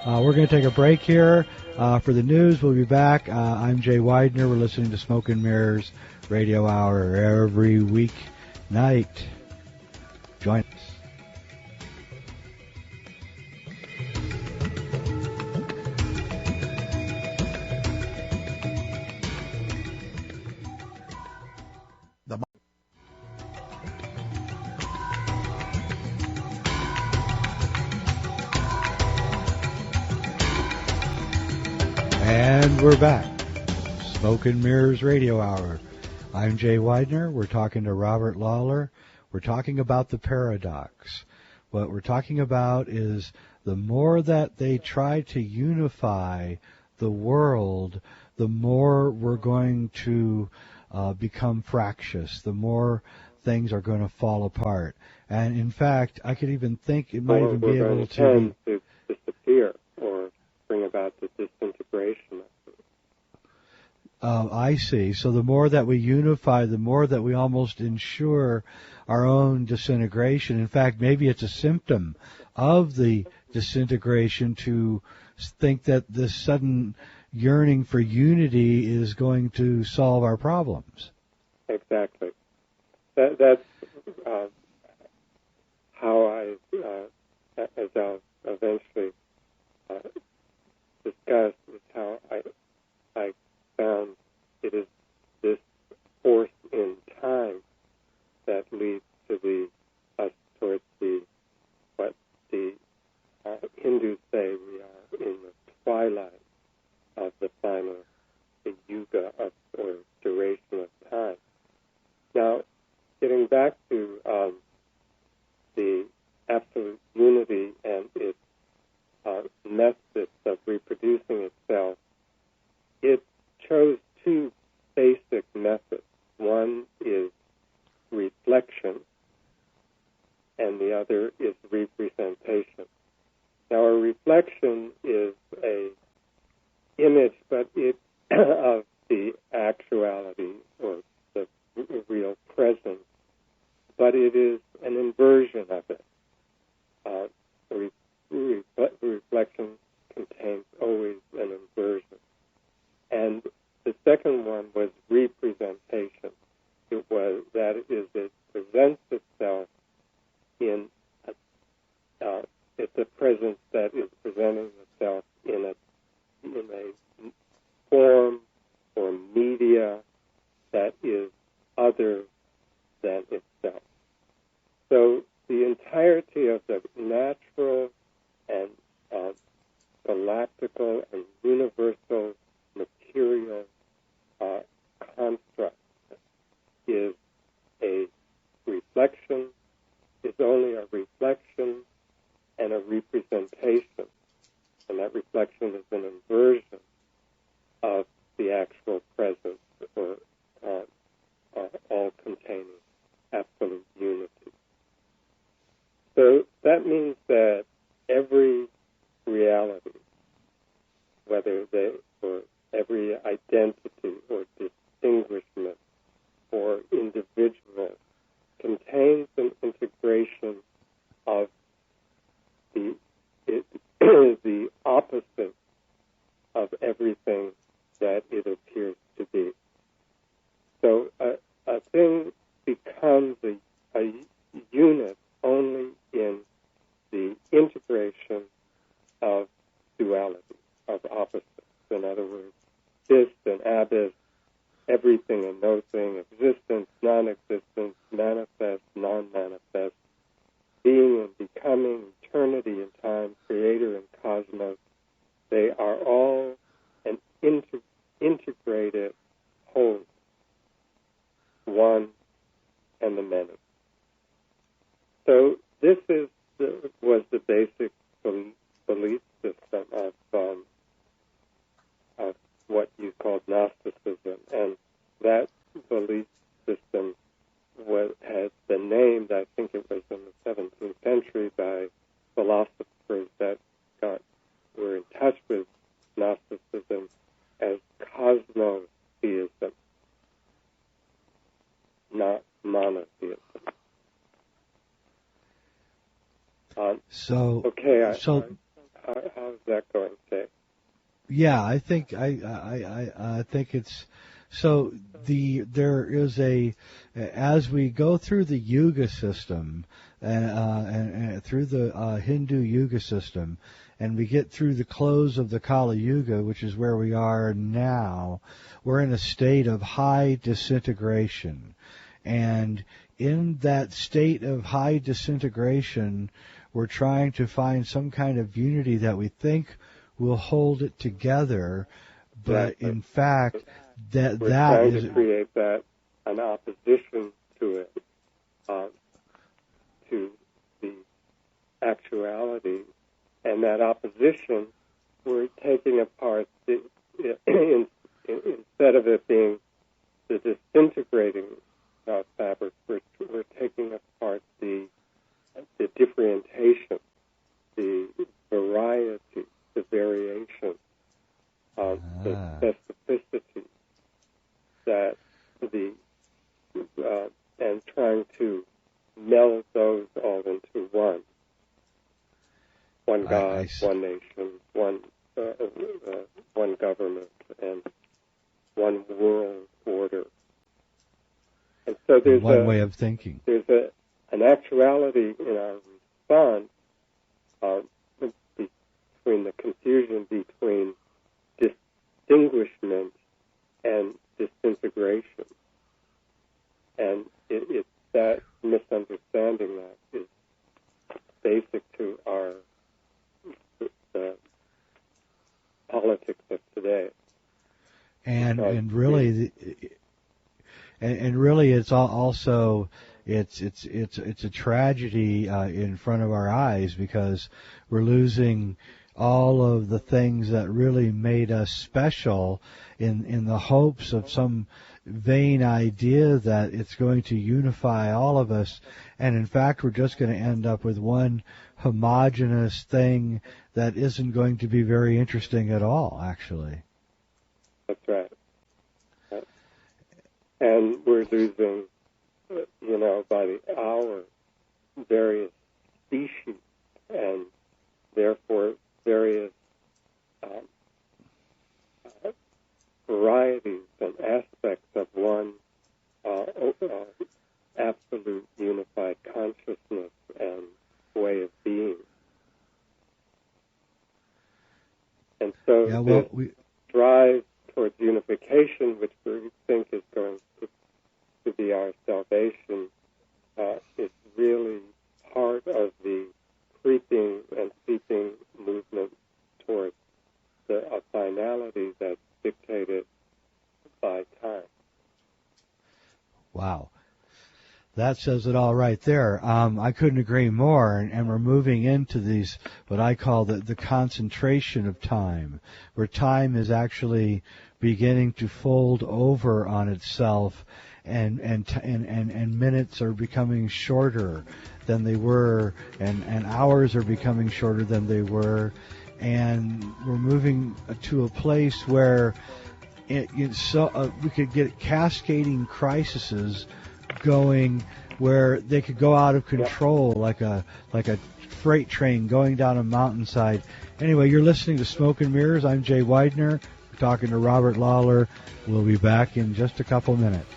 We're going to take a break here for the news. We'll be back. I'm Jay Weidner. We're listening to Smoke and Mirrors Radio Hour every week night. Join us. And we're back. Smoke and Mirrors Radio Hour. I'm Jay Weidner. We're talking to Robert Lawlor. We're talking about the paradox. What we're talking about is the more that they try to unify the world, the more we're going to become fractious, the more things are going to fall apart. And in fact, I could even think it might even be able to disappear or bring about the disintegration. I see. So the more that we unify, the more that we almost ensure our own disintegration. In fact, maybe it's a symptom of the disintegration to think that this sudden yearning for unity is going to solve our problems. Exactly. That's how I, as I'll eventually discuss, is how I found it is this force in time that leads to us towards what the Hindus say we are in the twilight of the final yuga or duration of time. Now, getting back to the absolute unity and its methods of reproducing itself, it chose two basic methods. One is reflection, and the other is representation. Now, a reflection is a image, but it of the actuality or the real presence, but it is an inversion of it. Reflection contains always an inversion. And the second one was representation. It presents itself in it's a presence that is presenting itself in a form or media that is other than itself. So the entirety of the natural and galactical and universal material construct is a reflection, is only a reflection and a representation. And that reflection is an inversion of the actual presence or all-containing absolute unity. So that means that every reality, or every identity or distinguishment or individual, contains an integration of the opposite of everything that it appears to be. So a thing becomes a unit only in the integration of duality, of opposites. In other words, this and abyss, everything and nothing, existence, non-existence, manifest, non-manifest, being and becoming, eternity and time, creator and cosmos. They are all an integrated whole, one and the many. So this was the basic belief system of what you called Gnosticism, and that belief system had been named, I think it was in the 17th century, by philosophers that were in touch with Gnosticism as cosmotheism, not monotheism. How is that going, Jay? Yeah, I think I think it's so. There is as we go through the Yuga system and through the Hindu Yuga system, and we get through the close of the Kali Yuga, which is where we are now. We're in a state of high disintegration, and in that state of high disintegration, we're trying to find some kind of unity that we think will hold it together, but in fact, we're trying to create that an opposition to it, to the actuality, and that opposition, we're taking apart instead of it being the disintegrating fabric, we're taking apart the differentiation, the variety, the variation, the specificity that and trying to meld those all into one God, one nation, one government, and one world order. And so there's one way of thinking. There's an actuality in our response between the confusion between distinguishment and disintegration. And it's that misunderstanding that is basic to the politics of today. And really, it's also it's a tragedy in front of our eyes, because we're losing all of the things that really made us special in the hopes of some vain idea that it's going to unify all of us, and in fact we're just going to end up with one homogeneous thing that isn't going to be very interesting at all, actually. That's right. And we're losing, by the hour, various species and therefore various varieties and aspects of one absolute unified consciousness and way of being. And so this drive towards unification, which we think is going to be our salvation, is really part of the creeping and seeping movement towards a finality that's dictated by time. Wow. That says it all right there. I couldn't agree more, and we're moving into these, what I call the concentration of time, where time is actually beginning to fold over on itself, and minutes are becoming shorter than they were, and hours are becoming shorter than they were, and we're moving to a place where we could get cascading crises going, where they could go out of control like a freight train going down a mountainside. Anyway, you're listening to Smoke and Mirrors. I'm Jay Weidner. We're talking to Robert Lawlor. We'll be back in just a couple minutes.